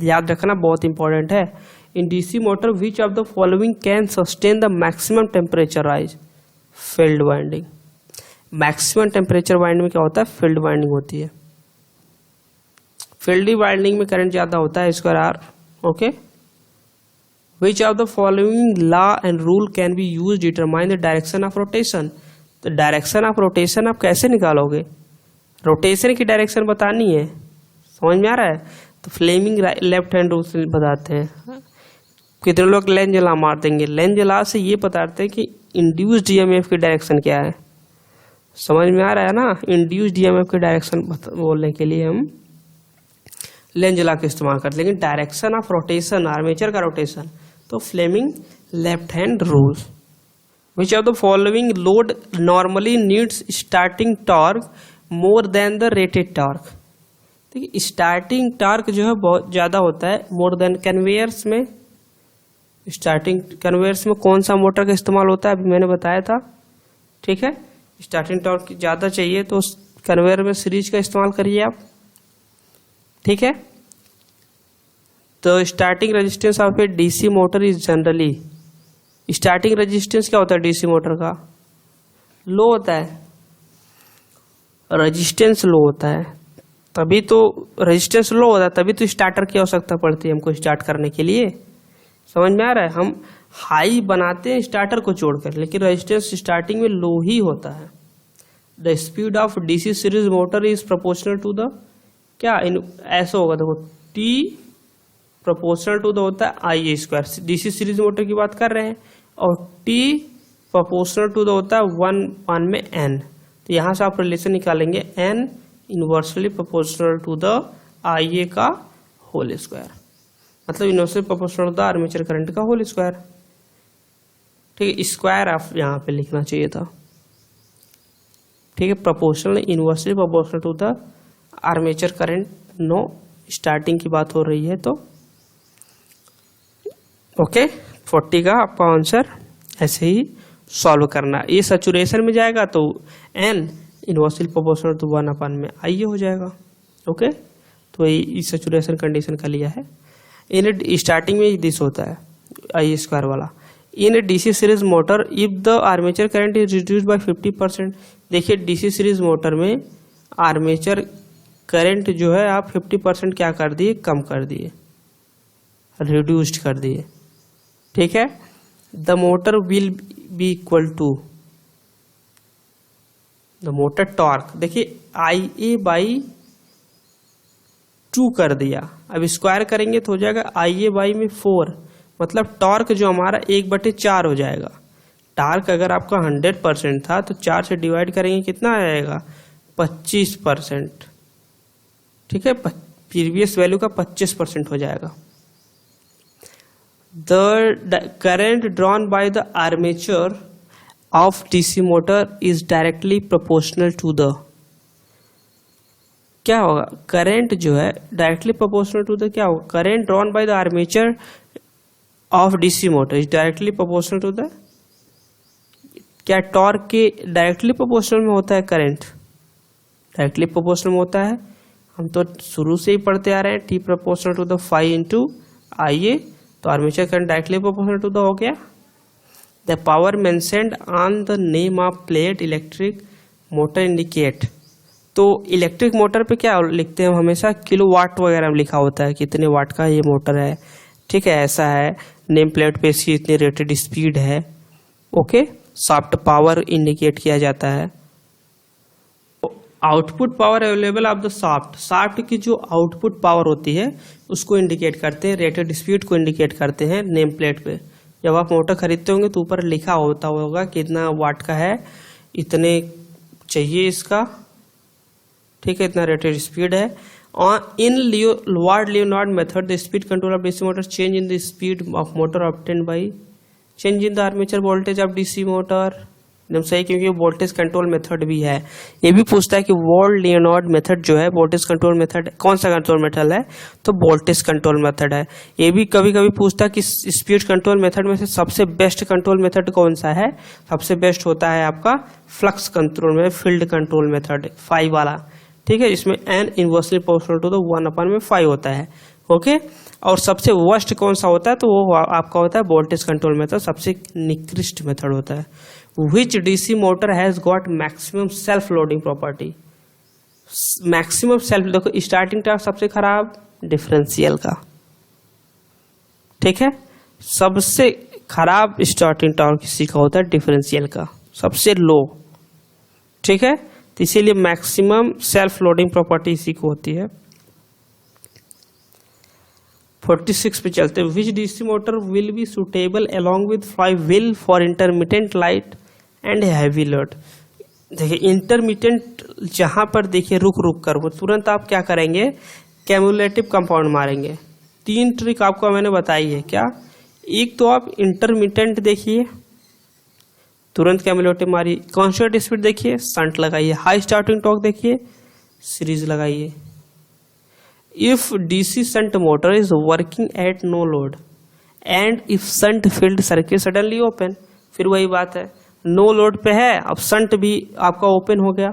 [SPEAKER 1] याद रखना, बहुत इंपॉर्टेंट है। इन DC motor which of the following can sustain the maximum temperature rise? Field winding. Maximum temperature winding में क्या होता है? फील्ड वाइंडिंग होती है। फील्ड वाइंडिंग में करंट ज्यादा होता है, square R. Okay, which of the following law and rule can be use determine the direction of rotation? तो डायरेक्शन ऑफ रोटेशन आप कैसे निकालोगे? रोटेशन की डायरेक्शन बतानी है, समझ में आ रहा है? तो फ्लेमिंग लेफ्ट हैंड रूल से बताते हैं। कितने लोग लेंज ला मार देंगे? लेंज ला से ये बताते हैं कि इंड्यूस्ड ईएमएफ की डायरेक्शन क्या है। समझ में आ रहा है ना? इंड्यूस्ड ईएमएफ की डायरेक्शन बोलने के लिए हम लेंज ला का इस्तेमाल करते हैं। लेकिन डायरेक्शन ऑफ रोटेशन, आर्मेचर का रोटेशन, तो Fleming left hand rule. Which of the following load normally needs starting torque more than the rated torque? देखिए स्टार्टिंग टॉर्क जो है बहुत ज़्यादा होता है मोर देन कन्वेयर्स में। स्टार्टिंग कन्वेयर्स में कौन सा मोटर का इस्तेमाल होता है? अभी मैंने बताया था। ठीक है, स्टार्टिंग टॉर्क ज़्यादा चाहिए तो कन्वेयर में सीरीज का इस्तेमाल करिए आप। ठीक है, तो starting resistance of A DC motor is generally, starting resistance क्या होता है DC मोटर का? लो होता है, रेजिस्टेंस लो होता है। तभी तो रेजिस्टेंस लो होता है, तभी तो स्टार्टर की आवश्यकता पड़ती है हमको स्टार्ट करने के लिए। समझ में आ रहा है? हम हाई बनाते हैं स्टार्टर को जोड़कर, लेकिन रेजिस्टेंस स्टार्टिंग में लो ही होता है। The speed of DC series motor is proportional to the क्या, ऐसा होगा देखो, टी प्रोपोर्शनल टू द होता है आई स्क्वायर, डीसी सीरीज मोटर की बात कर रहे हैं, और टी प्रोपोर्शनल टू द होता है 1 में एन। तो यहाँ से आप रिलेशन निकालेंगे N inversely proportional to the I A का होल स्क्वायर, मतलब inversely proportional to the armature current का होल स्क्वायर। ठीक है, स्क्वायर आप यहाँ पे लिखना चाहिए था। ठीक है, proportional inversely proportional to the armature current, no starting की बात हो रही है तो ओके। 40 का आपका आंसर ऐसे ही सॉल्व करना। ये सैचुरेशन में जाएगा तो एन इनवर्सली प्रोपोर्शनल टू 1 में आई हो जाएगा। ओके, तो ये सैचुरेशन कंडीशन का लिया है। इन स्टार्टिंग में दिस होता है आई स्क्वायर वाला। In DC series motor if the armature current is reduce by 50%। देखिए डीसी सीरीज मोटर में आर्मेचर करंट जो है आप 50% क्या कर दिए, कम कर दिए, रिड्यूस्ड कर दिए। ठीक है, the motor will be equal to the motor torque. देखिए आई ए बाई 2 कर दिया, अब स्क्वायर करेंगे तो हो जाएगा आई ए बाई में 4, मतलब टॉर्क जो हमारा 1/4 हो जाएगा। टॉर्क अगर आपका 100% था तो 4 से डिवाइड करेंगे कितना आ जाएगा, 25%। ठीक है, प्रीवियस वैल्यू का 25% हो जाएगा। The current drawn by the armature of DC motor is directly proportional to the, क्या होगा, करंट जो है डायरेक्टली प्रोपोर्शनल टू द क्या होगा, current drawn by the armature of DC motor is directly proportional to the, क्या टॉर्क के डायरेक्टली प्रोपोर्शनल में होता है करंट, डायरेक्टली प्रोपोर्शनल में होता है। हम तो शुरू से ही पढ़ते आ रहे हैं T proportional to the 5 into I A, तो armature current directly proportional to the हो गया। The power mentioned on the name of plate electric motor indicate, तो इलेक्ट्रिक मोटर पे क्या लिखते हैं हम हमेशा, किलो वाट वगैरह में लिखा होता है कितने वाट का ये मोटर है। ठीक है, ऐसा है, नेम प्लेट पे इसकी इतनी रेटेड स्पीड है। ओके, शाफ्ट पावर इंडिकेट किया जाता है। Output power available of the shaft, shaft की जो आउटपुट पावर होती है उसको इंडिकेट करते हैं, रेटेड स्पीड को इंडिकेट करते हैं नेम प्लेट पे। जब आप मोटर खरीदते होंगे तो ऊपर लिखा होता होगा कितना वाट का है, इतने चाहिए इसका। ठीक है, इतना रेटेड स्पीड है। In Ward Leonard method the speed control of DC motor change in the speed of motor obtained by change in the armature voltage of DC motor. एकदम सही, क्योंकि वोल्टेज कंट्रोल मेथड भी है। ये भी पूछता है कि वार्ड लियोनार्ड मेथड जो है वोल्टेज कंट्रोल मेथड कौन सा कंट्रोल मेथड है, तो वोल्टेज कंट्रोल मेथड है। ये भी कभी कभी पूछता है कि स्पीड कंट्रोल मेथड में से सबसे बेस्ट कंट्रोल मेथड कौन सा है। सबसे बेस्ट होता है आपका फ्लक्स कंट्रोल में फील्ड कंट्रोल मेथड 5 वाला। ठीक है, इसमें N inversely proportional to the 1/5 होता है। ओके, और सबसे वर्स्ट कौन सा होता है, तो वो आपका होता है वोल्टेज कंट्रोल मेथड, सबसे निकृष्ट मेथड होता है। Which DC motor has got maximum self loading property? Maximum self, देखो स्टार्टिंग टॉर्क सबसे खराब डिफरेंशियल का। ठीक है, सबसे खराब स्टार्टिंग टॉर्क किसी का होता है डिफरेंशियल का, सबसे लो। ठीक है, तो इसीलिए मैक्सिमम सेल्फ लोडिंग प्रॉपर्टी इसी को होती है। 46 पे चलते हैं। Which DC motor will be suitable along with fly wheel for intermittent light and heavy load. देखिए इंटरमिटेंट जहां पर देखिए रुक रुक कर, वो तुरंत आप क्या करेंगे, कैमुलेटिव कंपाउंड मारेंगे। 3 ट्रिक आपको मैंने बताई है। क्या, एक तो आप इंटरमिटेंट देखिए, तुरंत कैमुलेटिव मारिए। कांस्टेंट स्पीड देखिए, शंट लगाइए। हाई स्टार्टिंग टॉर्क देखिए, सीरीज लगाइए। If DC shunt motor is working at no load and if shunt field circuit suddenly open, फिर वही बात है, नो लोड पे है, अब शंट भी आपका ओपन हो गया।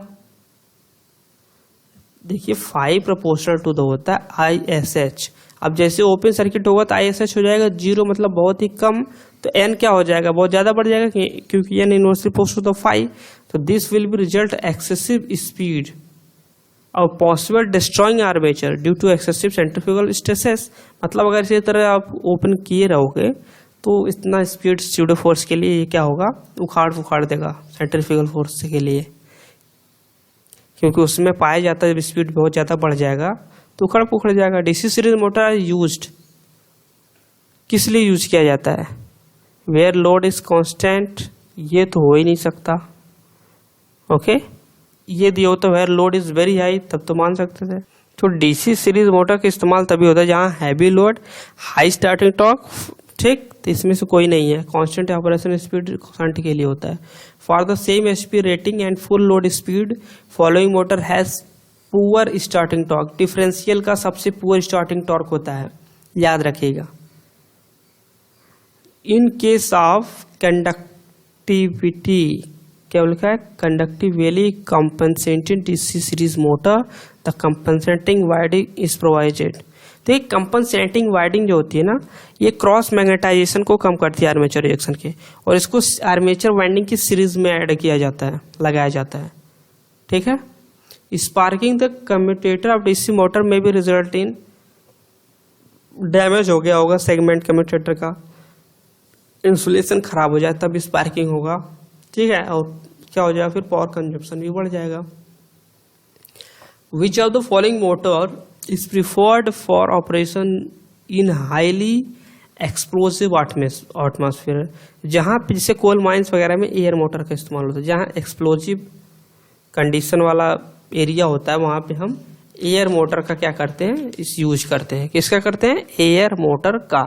[SPEAKER 1] देखिए 5 प्रोपोर्शनल टू द होता है ISH। अब जैसे ओपन सर्किट होगा तो ISH हो जाएगा 0, मतलब बहुत ही कम। तो N क्या हो जाएगा, बहुत ज्यादा बढ़ जाएगा, क्योंकि N इनवर्सली प्रोपोर्शनल टू 5। तो this will be result excessive speed. और possible destroying armature due to excessive centrifugal stresses, मतलब अगर इसी तरह आप ओपन किए रहोगे तो इतना स्पीड स्यूडो फोर्स के लिए ये क्या होगा, उखाड़ देगा सेंट्रीफ्यूगल फोर्स के लिए, क्योंकि उसमें पाया जाता है जब स्पीड बहुत ज़्यादा बढ़ जाएगा तो उखड़ जाएगा। डीसी सीरीज मोटर यूज्ड, किस लिए यूज किया जाता है, वेयर लोड इज कांस्टेंट, ये तो हो ही नहीं सकता। ओके, ये दिया हो तो where load is very high, तब तो मान सकते थे। तो डीसी सीरीज मोटर का इस्तेमाल तभी होता है जहाँ heavy load, high starting torque, ठीक, तो इसमें से कोई नहीं है। कांस्टेंट ऑपरेशन स्पीड शंट के लिए होता है। For the same HP rating and full load speed following motor has poor starting torque, differential का सबसे पुअर स्टार्टिंग टॉर्क होता है, याद रखिएगा। इन केस ऑफ कंडक्टिविटी, क्या लिखा है, conductively compensated DC series motor the compensating winding is provided. तो ये कंपनसेटिंग वाइंडिंग जो होती है ना, ये क्रॉस मैग्नेटाइजेशन को कम करती है आर्मेचर रिएक्शन के, और इसको आर्मेचर वाइंडिंग की सीरीज में ऐड किया जाता है, लगाया जाता है, ठीक है। Sparking the commutator of DC motor में भी रिजल्ट इन, डैमेज हो गया होगा सेगमेंट कम्यूटेटर का, इंसुलेशन खराब हो जाए तब स्पार्किंग होगा, ठीक है, और क्या हो जाएगा फिर पावर कंजप्शन भी बढ़ जाएगा। विच of the following motor is preferred for operation in highly explosive atmosphere, जहाँ पे जैसे कोल माइंस वगैरह में एयर मोटर का इस्तेमाल होता है, जहाँ एक्सप्लोजिव कंडीशन वाला एरिया होता है वहाँ पे हम एयर मोटर का क्या करते हैं, इस यूज करते हैं। किसका करते हैं, एयर मोटर का।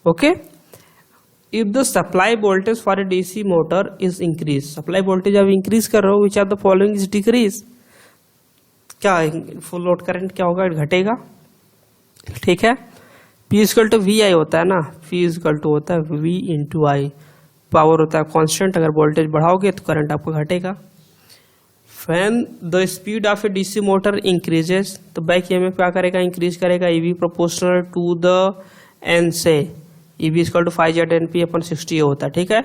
[SPEAKER 1] Okay, if the supply voltage for a DC motor is increase, supply voltage आप इंक्रीज कर रहे हो, which are the following is decrease, क्या फुल लोड करंट क्या होगा, घटेगा, ठीक है। P equal to V I होता है ना, P इक्वल टू होता है V इंटू आई, पावर होता है कांस्टेंट, अगर वोल्टेज बढ़ाओगे तो करंट आपको घटेगा। When the speed of a DC motor increases, तो बैक ईएमएफ क्या करेगा, इंक्रीज करेगा, EV proportional to the N से, EV इक्वल टू 5ZNP/60 होता है, ठीक है।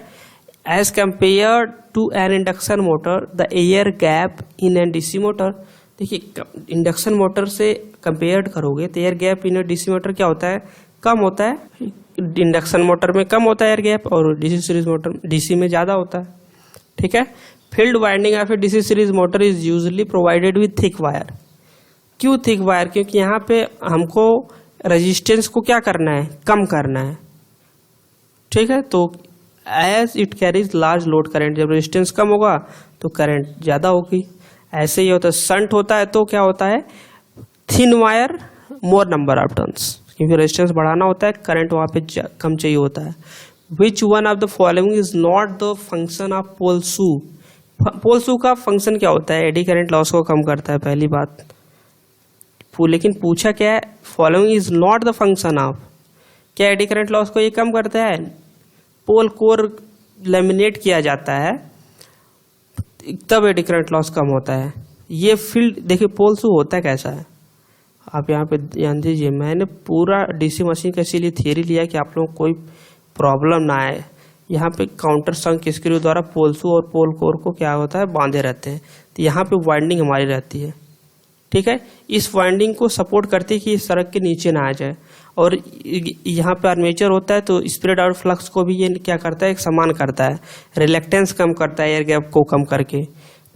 [SPEAKER 1] As compare to an induction motor the air gap in an DC motor, देखिए इंडक्शन मोटर से कंपेयर करोगे तो air gap in DC motor क्या होता है, कम होता है। इंडक्शन मोटर में कम होता है एयर गैप, और डीसी सीरीज मोटर डीसी में ज़्यादा होता है, ठीक है। Field winding of a DC series motor is usually provided with thick wire, क्यों थिक वायर, क्योंकि यहाँ पे हमको रेजिस्टेंस को क्या करना है, कम करना है, ठीक है। तो as it carries large load current, जब रेजिस्टेंस कम होगा तो करंट ज़्यादा होगी। ऐसे ही होता है, संट होता है तो क्या होता है, thin wire more number of turns, क्योंकि रेजिस्टेंस बढ़ाना होता है, करंट वहाँ पे कम चाहिए होता है। Which one of the following is not the function of pole shoe, pole shoe का फंक्शन क्या होता है, एडी करंट लॉस को कम करता है, पहली बात। लेकिन पूछा क्या है, following is not the function of, क्या एडी करंट लॉस को ये कम करता है, पोल कोर लेमिनेट किया जाता है तब एडी करंट लॉस कम होता है। ये फील्ड देखिए पोल शू होता है कैसा है, आप यहाँ पे ध्यान दीजिए, मैंने पूरा डीसी मशीन का इसीलिए थियरी लिया कि आप लोगों को कोई प्रॉब्लम ना आए। यहाँ पे काउंटर संक स्क्रू द्वारा पोल शू और पोल कोर को क्या होता है, बांधे रहते हैं, तो यहाँ पे वाइंडिंग हमारी रहती है, ठीक है। इस वाइंडिंग को सपोर्ट करती है कि सड़क के नीचे ना आ जाए, और यहाँ पे आर्मेचर होता है तो स्प्रेड आउट फ्लक्स को भी ये क्या करता है, एक समान करता है, रिलेक्टेंस कम करता है एयर गैप को कम करके,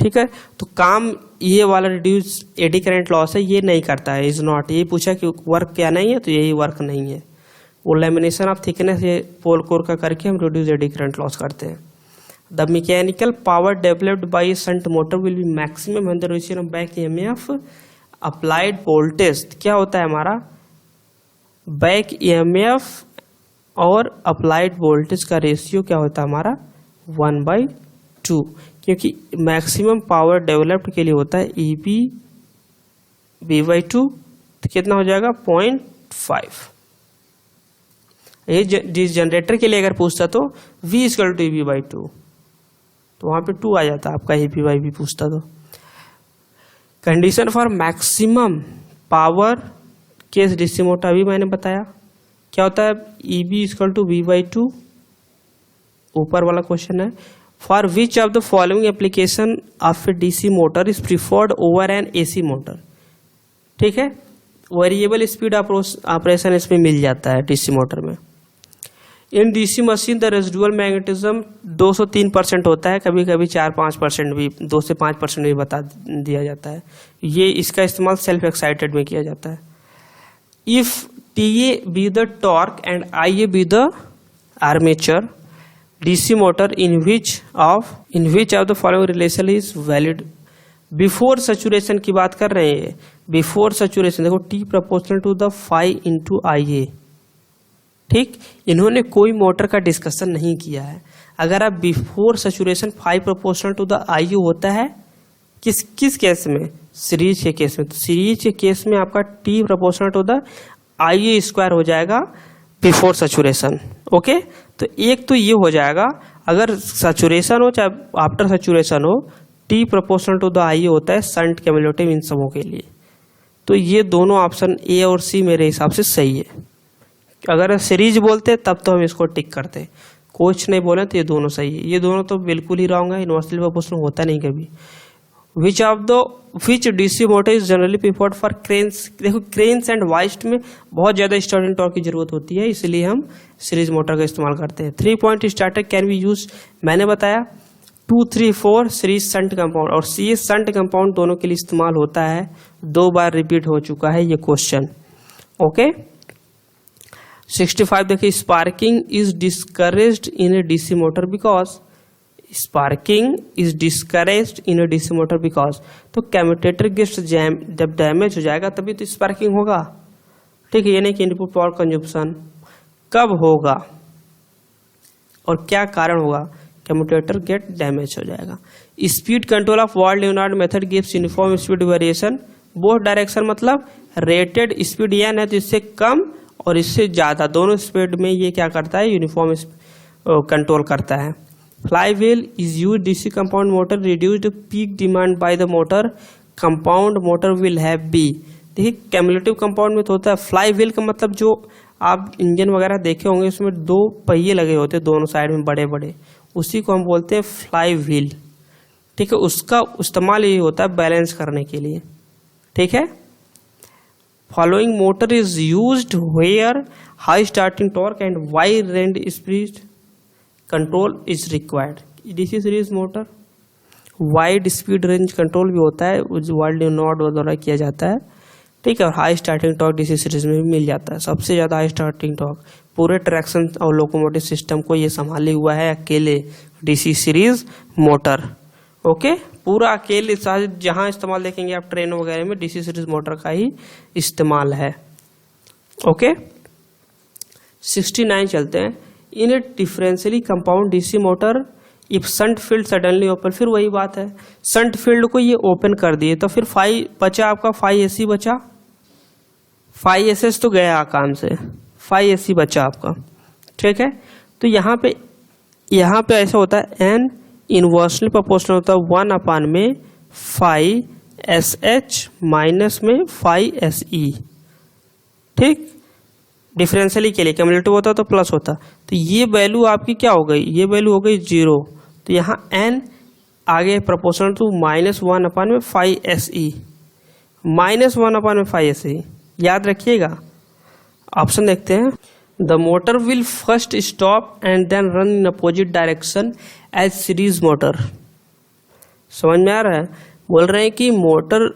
[SPEAKER 1] ठीक है। तो काम ये वाला रिड्यूस एडी करंट लॉस है ये नहीं करता है, इज नॉट। ये पूछा कि वर्क क्या नहीं है, तो यही वर्क नहीं है, वो लेमिनेशन ऑफ थिकनेस ये पोल कोर का करके हम रिड्यूस एडी करंट लॉस करते हैं। The mechanical power developed by shunt motor will B maximum when the ratio of back EMF applied voltage, क्या होता है हमारा, बैक ईएमएफ और अप्लाइड वोल्टेज का रेशियो क्या होता है हमारा 1/2, क्योंकि मैक्सिमम पावर डेवलप्ड के लिए होता है EB V/2, तो कितना हो जाएगा 0.5। ये जनरेटर के लिए अगर पूछता तो V = EB/2, तो वहाँ पे 2 आ जाता आपका, EB/V पूछता तो। Condition for maximum power case DC motor अभी मैंने बताया क्या होता है, EB = V/2, ऊपर वाला क्वेश्चन है। For which of the following application of a DC motor is preferred over an AC motor, ठीक है। वेरिएबल स्पीड ऑपरेशन इसमें मिल जाता है डीसी मोटर में। In DC machine the residual magnetism 203% होता है, कभी कभी 4-5% भी, 2 से 5% भी बता दिया जाता है। ये इसका इस्तेमाल सेल्फ एक्साइटेड में किया जाता है। If TA be the torque and IA be the armature, DC motor in which of the following relation is valid? Before saturation की बात कर रहे हैं। बिफोर सैचुरेशन देखो T proportional to the phi into IA। ठीक, इन्होंने कोई मोटर का डिस्कशन नहीं किया है। अगर आप before saturation phi proportional to the IU होता है किस केस में? सीरीज के केस में। तो सीरीज के केस में आपका T proportional to the IA square हो जाएगा बिफोर सैचुरेशन। ओके, तो एक तो ये हो जाएगा, अगर सैचुरेशन हो चाहे आफ्टर सैचुरेशन हो, T proportional to the IA होता है शंट क्यूमुलेटिव इन सबों के लिए। तो ये दोनों ऑप्शन ए और सी मेरे हिसाब से सही है। अगर सीरीज बोलते तब तो हम इसको टिक करते, कुछ नहीं बोले तो ये दोनों सही है। ये दोनों तो बिल्कुल ही रॉन्ग है, इन्वर्सली प्रोपोर्शनल होता नहीं कभी। Which DC motor is generally preferred for cranes? देखो क्रेन्स एंड वाइस्ट में बहुत ज़्यादा स्टार्टिंग टॉर्क की जरूरत होती है, इसलिए हम सीरीज मोटर का इस्तेमाल करते हैं। 3 point starter can be use, मैंने बताया 2, 3, 4 सीरीज शंट कंपाउंड और सी शंट कंपाउंड दोनों के लिए इस्तेमाल होता है। 2 बार रिपीट हो चुका है ये क्वेश्चन। ओके, 65 देखिए, sparking is discouraged in a DC motor because, sparking is discouraged in a DC motor because, तो कम्यूटेटर गेट्स जैम, जब डैमेज हो जाएगा तभी तो स्पार्किंग होगा। ठीक है, ये नहीं कि इनपुट पावर कंजप्शन कब होगा और क्या कारण होगा, कम्यूटेटर गेट डैमेज हो जाएगा। Speed control of walled Leonard method gives uniform speed variation both direction, मतलब रेटेड स्पीड n है तो इससे कम और इससे ज़्यादा दोनों स्पीड में ये क्या करता है, यूनिफॉर्म कंट्रोल करता है। Fly wheel is use DC compound motor reduced peak demand by the motor, compound motor will have be. देखिए कैमुलेटिव कंपाउंड में तो होता है फ्लाई व्हील का मतलब जो आप इंजन वगैरह देखे होंगे उसमें 2 पहिए लगे होते हैं दोनों साइड में बड़े बड़े, उसी को हम बोलते हैं फ्लाई व्हील। ठीक है, उसका इस्तेमाल ये होता है बैलेंस करने के लिए। ठीक है, following motor is used where high starting torque and wide range speed control is required. DC series motor wide speed range control भी होता है, वर्ल्ड नॉट द्वारा किया जाता है। ठीक है, और high starting torque DC series में भी मिल जाता है। सबसे ज़्यादा हाई स्टार्टिंग टॉर्क पूरे ट्रैक्शन और लोकोमोटिव सिस्टम को ये संभाले हुआ है अकेले डीसी सीरीज मोटर। ओके, पूरा अकेले जहाँ इस्तेमाल देखेंगे आप ट्रेन वगैरह में डीसी सीरीज मोटर का ही इस्तेमाल है। ओके, 69 चलते हैं। In a differentially compound DC motor if shunt field suddenly open, फिर वही बात है, शंट फील्ड को ये ओपन कर दिए तो फिर फाई बचा आपका, फाई एसी बचा, फाई एसएस तो गया काम से, फाई एसी बचा आपका। ठीक है, तो यहाँ पे ऐसा होता है एन इनवर्सली प्रोपोर्शनल होता है 1 में फाई एस एच माइनस में फाई एस ई। ठीक, डिफरेंशियली के लिए कम्युलेटिव होता तो प्लस होता, तो ये वैल्यू आपकी क्या हो गई, ये वैल्यू हो गई 0। तो यहाँ n आगे प्रोपोर्शनल टू -1 में फाई एस ई, -1 में फाई एस ई, याद रखिएगा। ऑप्शन देखते हैं, the motor will first stop and then run in opposite direction as series motor. समझ में आ रहा है? बोल रहे हैं कि मोटर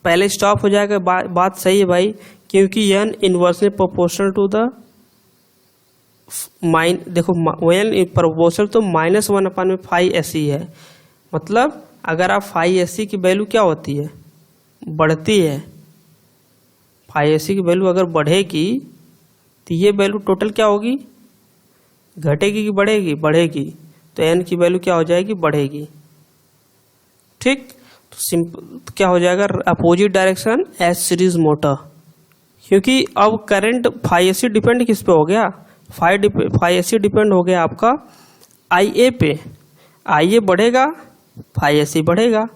[SPEAKER 1] पहले स्टॉप हो जाएगा, बात सही है भाई, क्योंकि n inversely proportional to the देखो n प्रोपोर्शनल तो -1 में फाई एस ई है, मतलब अगर आप फाई एस ई की वैल्यू क्या होती है, बढ़ती है। फाई एस ई की वैल्यू अगर बढ़ेगी तो ये वैल्यू टोटल क्या होगी, घटेगी कि बढ़ेगी, बढ़ेगी, तो n की वैल्यू क्या हो जाएगी, बढ़ेगी। ठीक, तो सिंपल क्या हो जाएगा, opposite direction as series motor, क्योंकि अब current phi S E depend किस पे हो गया, फाई एस ई डिपेंड हो गया आपका आई ए पे। आई ए बढ़ेगा फाई एस ई बढ़ेगा,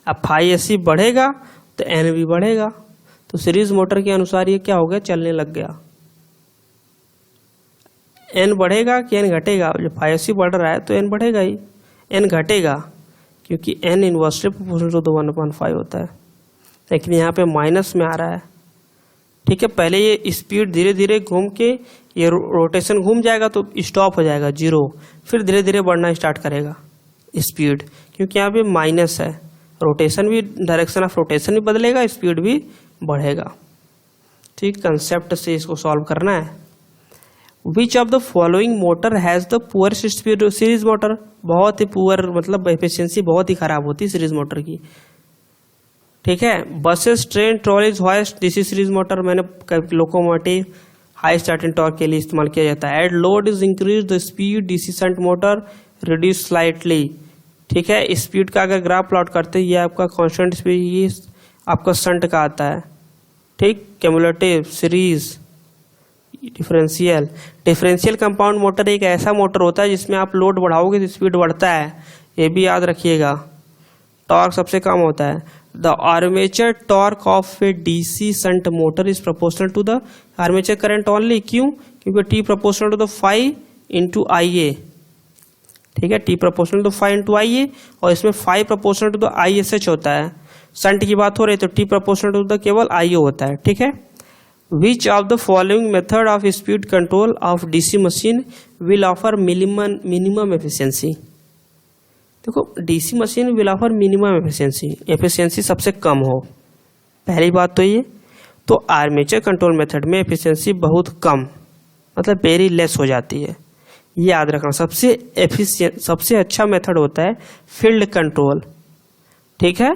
[SPEAKER 1] अब फाई एस ई बढ़ेगा तो एन भी बढ़ेगा, तो सीरीज मोटर के अनुसार ये क्या हो गया, चलने लग गया। एन बढ़ेगा कि एन घटेगा, जब फाई एस ई बढ़ रहा है तो एन बढ़ेगा ही, एन घटेगा क्योंकि एन इनवर्सली प्रोपोर्शनल टू 1/5 होता है। लेकिन यहाँ पे माइनस में आ रहा है। ठीक है, पहले ये स्पीड धीरे धीरे घूम के ये रोटेशन घूम जाएगा तो स्टॉप हो जाएगा 0, फिर धीरे धीरे बढ़ना स्टार्ट करेगा स्पीड, क्योंकि यहाँ पे माइनस है। रोटेशन भी, डायरेक्शन ऑफ रोटेशन भी बदलेगा, स्पीड भी बढ़ेगा। ठीक, कंसेप्ट से इसको सॉल्व करना है। Which of the following motor has the poorest speed? Series motor बहुत ही पुअर, मतलब एफिशिएंसी बहुत ही खराब होती है सीरीज मोटर की। ठीक है, buses, train, trolleys, hoist, this is series motor. मैंने लोकोमोटिव हाई स्टार्टिंग टॉर्क के लिए इस्तेमाल किया जाता है। Add load is increase the speed, DC shunt motor reduce slightly. ठीक है, स्पीड का अगर ग्राफ प्लॉट करते हैं, ये आपका कांस्टेंट स्पीड, ये आपका शंट का आता है। ठीक, cumulative, series, differential. Differential compound motor एक ऐसा मोटर होता है जिसमें आप लोड बढ़ाओगे तो स्पीड बढ़ता है, ये भी याद रखिएगा। टॉर्क सबसे कम होता है। The armature torque of a DC shunt motor is proportional to the armature current only. क्यों? क्योंकि T proportional to the phi into I A. ठीक है, T proportional to phi into I A, और इसमें phi proportional to the I S H होता है। शंट की बात हो रही है तो टी प्रोपोर्शनल टू द केवल आई ओ होता है। ठीक है, which of the following method of speed control of DC machine will offer minimum efficiency? देखो, DC machine will offer minimum efficiency, efficiency सबसे कम हो, पहली बात तो ये। तो आर्मेचर कंट्रोल मेथड में एफिशिएंसी बहुत कम, मतलब वेरी लेस हो जाती है, ये याद रखना। सबसे अच्छा मेथड होता है फील्ड कंट्रोल। ठीक है,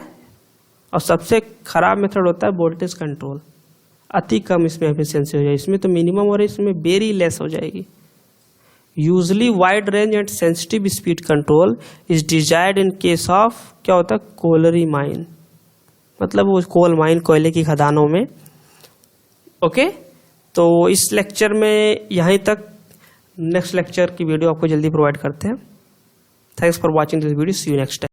[SPEAKER 1] और सबसे खराब मेथड होता है वोल्टेज कंट्रोल। अति कम इसमें एफिशिएंसी हो जाएगी, इसमें तो मिनिमम और इसमें वेरी लेस हो जाएगी। Usually wide range and sensitive speed control is desired in case of, क्या होता है, कोलरी माइन, मतलब वो कोल माइन, कोयले की खदानों में। ओके, तो इस लेक्चर में यहीं तक। नेक्स्ट लेक्चर की वीडियो आपको जल्दी प्रोवाइड करते हैं। Thanks for watching this video, see you next time.